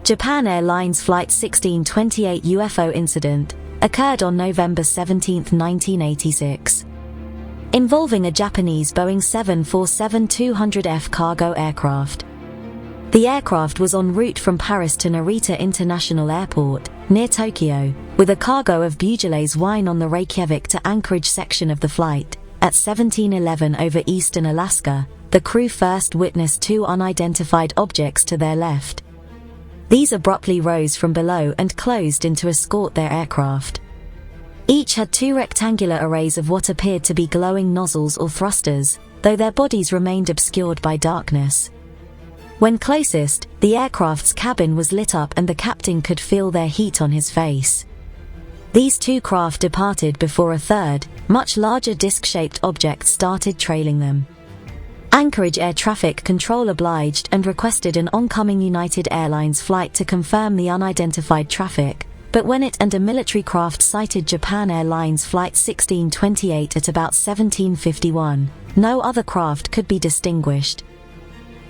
Japan Airlines Flight 1628 UFO incident occurred on November 17, 1986. Involving a Japanese Boeing 747-200F cargo aircraft. The aircraft was en route from Paris to Narita International Airport, near Tokyo, with a cargo of Beaujolais wine on the Reykjavík to Anchorage section of the flight. At 1711 over eastern Alaska, the crew first witnessed two unidentified objects to their left. These abruptly rose from below and closed in to escort their aircraft. Each had two rectangular arrays of what appeared to be glowing nozzles or thrusters, though their bodies remained obscured by darkness. When closest, the aircraft's cabin was lit up and the captain could feel their heat on his face. These two craft departed before a third, much larger disc-shaped object started trailing them. Anchorage Air Traffic Control obliged and requested an oncoming United Airlines flight to confirm the unidentified traffic, but when it and a military craft sighted Japan Airlines Flight 1628 at about 1751, no other craft could be distinguished.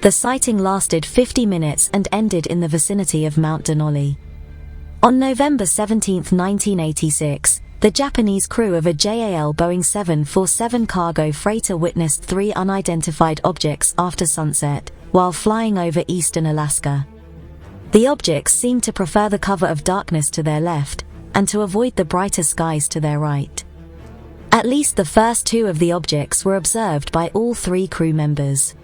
The sighting lasted 50 minutes and ended in the vicinity of Mount Denali. On November 17, 1986, the Japanese crew of a JAL Boeing 747 cargo freighter witnessed three unidentified objects after sunset, while flying over eastern Alaska. The objects seemed to prefer the cover of darkness to their left, and to avoid the brighter skies to their right. At least the first two of the objects were observed by all three crew members.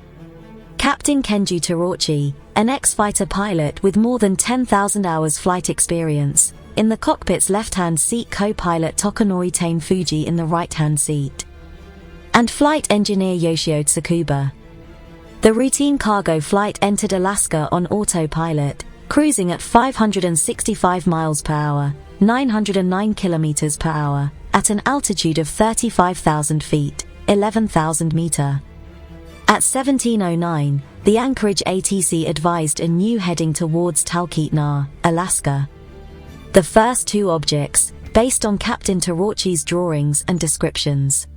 Captain Kenji Torochi, an ex-fighter pilot with more than 10,000 hours flight experience, in the cockpit's left-hand seat, co-pilot Tokunori Fuji in the right-hand seat, and flight engineer Yoshio Tsukuba. The routine cargo flight entered Alaska on autopilot, cruising at 565 miles per hour, 909 kilometers per hour, at an altitude of 35,000 feet, 11,000 meter. At 1709, the Anchorage ATC advised a new heading towards Talkeetna, Alaska. The first two objects, based on Captain Torochi's drawings and descriptions.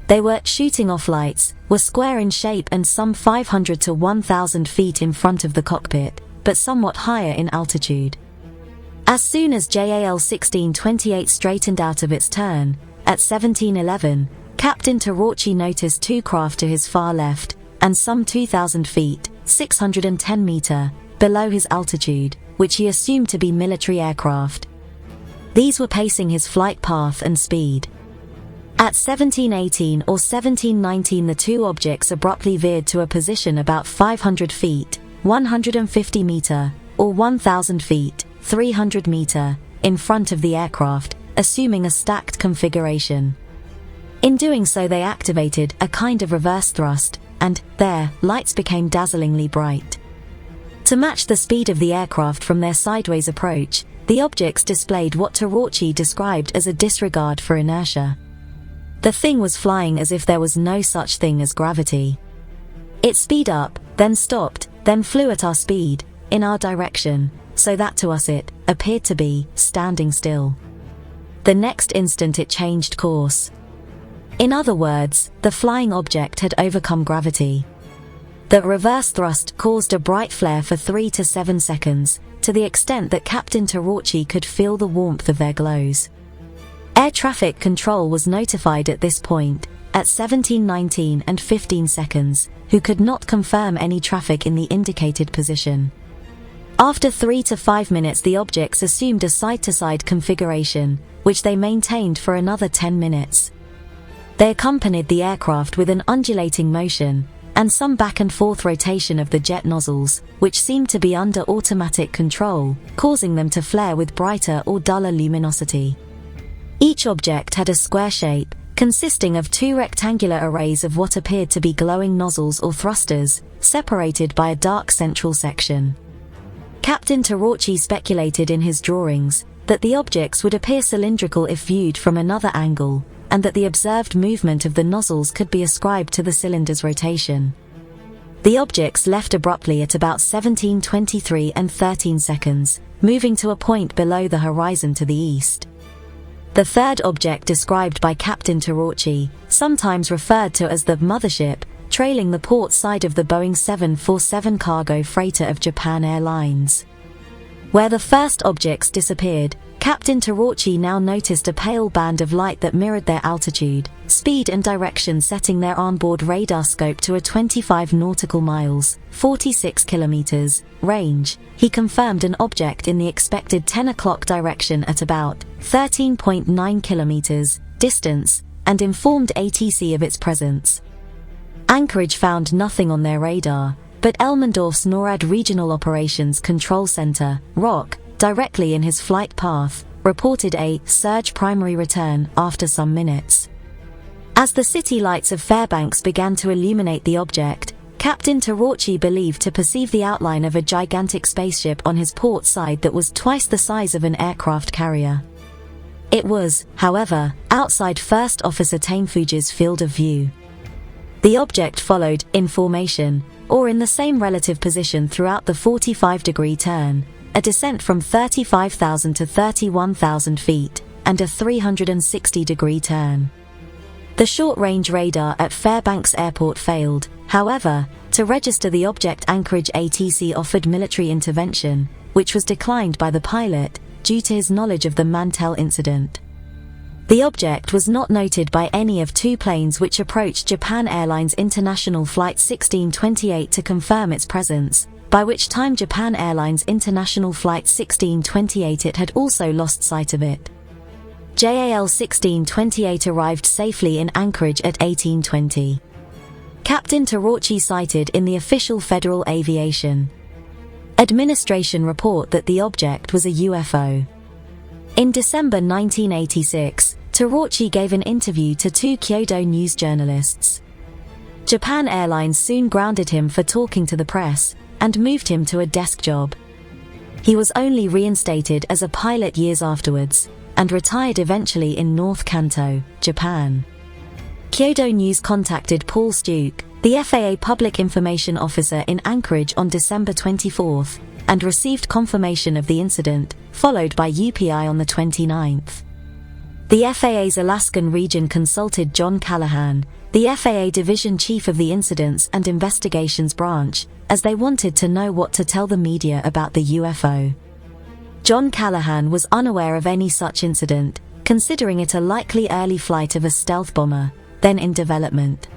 They were shooting off lights, were square in shape and some 500 to 1,000 feet in front of the cockpit, but somewhat higher in altitude. As soon as JAL 1628 straightened out of its turn, at 1711, Captain Torochi noticed two craft to his far left, and some 2,000 feet, 610 meter, below his altitude, which he assumed to be military aircraft. These were pacing his flight path and speed. At 1718 or 1719, the two objects abruptly veered to a position about 500 feet, 150 meter, or 1,000 feet, 300 meter, in front of the aircraft, assuming a stacked configuration. In doing so, they activated a kind of reverse thrust, and their lights became dazzlingly bright. To match the speed of the aircraft from their sideways approach, the objects displayed what Torochi described as a disregard for inertia. The thing was flying as if there was no such thing as gravity. It sped up, then stopped, then flew at our speed, in our direction, so that to us it appeared to be standing still. The next instant it changed course. In other words, the flying object had overcome gravity. The reverse thrust caused a bright flare for 3 to 7 seconds, to the extent that Captain Torochi could feel the warmth of their glows. Air traffic control was notified at this point, at 17:19 and 15 seconds, who could not confirm any traffic in the indicated position. After 3 to 5 minutes, the objects assumed a side-to-side configuration, which they maintained for another 10 minutes. They accompanied the aircraft with an undulating motion, and some back-and-forth rotation of the jet nozzles, which seemed to be under automatic control, causing them to flare with brighter or duller luminosity. Each object had a square shape, consisting of two rectangular arrays of what appeared to be glowing nozzles or thrusters, separated by a dark central section. Captain Torochi speculated in his drawings that the objects would appear cylindrical if viewed from another angle, and that the observed movement of the nozzles could be ascribed to the cylinder's rotation. The objects left abruptly at about 17:23 and 13 seconds, moving to a point below the horizon to the east. The third object described by Captain Torochi, sometimes referred to as the mothership, trailing the port side of the Boeing 747 cargo freighter of Japan Airlines. Where the first objects disappeared, Captain Tarachi now noticed a pale band of light that mirrored their altitude, speed and direction, setting their onboard radar scope to a 25 nautical miles, 46 kilometers, range. He confirmed an object in the expected 10 o'clock direction at about 13.9 kilometers distance, and informed ATC of its presence. Anchorage found nothing on their radar, but Elmendorf's NORAD Regional Operations Control Center, ROC, directly in his flight path, reported a surge primary return after some minutes. As the city lights of Fairbanks began to illuminate the object, Captain Tarachi believed to perceive the outline of a gigantic spaceship on his port side that was twice the size of an aircraft carrier. It was, however, outside First Officer Tainfuji's field of view. The object followed, in formation, or in the same relative position throughout the 45-degree turn, a descent from 35,000 to 31,000 feet, and a 360-degree turn. The short-range radar at Fairbanks Airport failed, however, to register the object. Anchorage ATC offered military intervention, which was declined by the pilot, due to his knowledge of the Mantell incident. The object was not noted by any of two planes which approached Japan Airlines International Flight 1628 to confirm its presence, by which time Japan Airlines International Flight 1628 it had also lost sight of it. JAL 1628 arrived safely in Anchorage at 1820. Captain Tarachi cited in the official Federal Aviation Administration report that the object was a UFO. In December 1986, Tarachi gave an interview to two Kyodo News journalists. Japan Airlines soon grounded him for talking to the press, and moved him to a desk job. He was only reinstated as a pilot years afterwards, and retired eventually in North Kanto, Japan. Kyodo News contacted Paul Stuke, the FAA Public Information Officer in Anchorage on December 24, and received confirmation of the incident, followed by UPI on the 29th. The FAA's Alaskan region consulted John Callahan, the FAA Division Chief of the Incidents and Investigations Branch, as they wanted to know what to tell the media about the UFO. John Callahan was unaware of any such incident, considering it a likely early flight of a stealth bomber, then in development.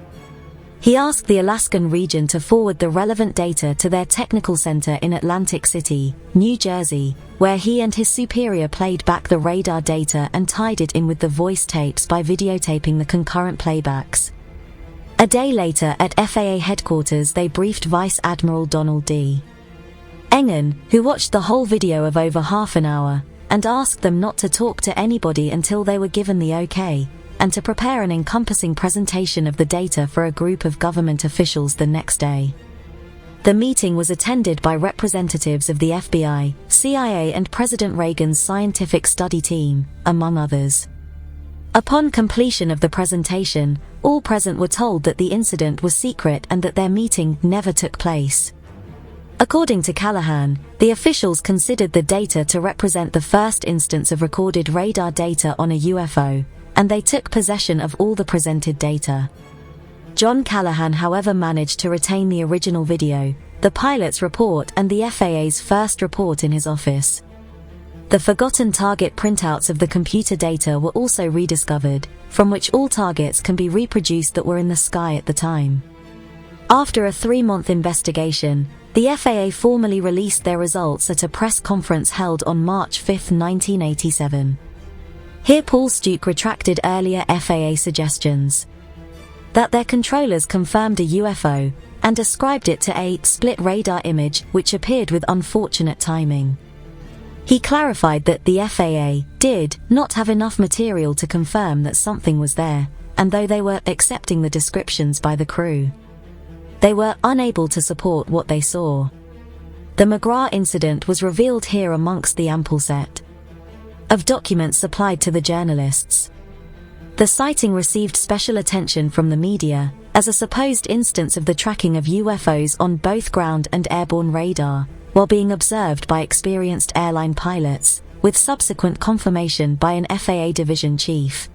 He asked the Alaskan region to forward the relevant data to their technical center in Atlantic City, New Jersey, where he and his superior played back the radar data and tied it in with the voice tapes by videotaping the concurrent playbacks. A day later at FAA headquarters they briefed Vice Admiral Donald D. Engen, who watched the whole video of over half an hour, and asked them not to talk to anybody until they were given the okay, and to prepare an encompassing presentation of the data for a group of government officials the next day. The meeting was attended by representatives of the FBI, CIA and President Reagan's scientific study team, among others. Upon completion of the presentation, all present were told that the incident was secret and that their meeting never took place. According to Callahan, the officials considered the data to represent the first instance of recorded radar data on a UFO, and they took possession of all the presented data. John Callahan, however, managed to retain the original video, the pilot's report and the FAA's first report in his office. The forgotten target printouts of the computer data were also rediscovered, from which all targets can be reproduced that were in the sky at the time. After a 3-month investigation, the FAA formally released their results at a press conference held on March 5, 1987. Here Paul Stuke retracted earlier FAA suggestions that their controllers confirmed a UFO, and ascribed it to a split radar image which appeared with unfortunate timing. He clarified that the FAA did not have enough material to confirm that something was there, and though they were accepting the descriptions by the crew, they were unable to support what they saw. The McGrath incident was revealed here amongst the ample set of documents supplied to the journalists. The sighting received special attention from the media, as a supposed instance of the tracking of UFOs on both ground and airborne radar, while being observed by experienced airline pilots, with subsequent confirmation by an FAA division chief.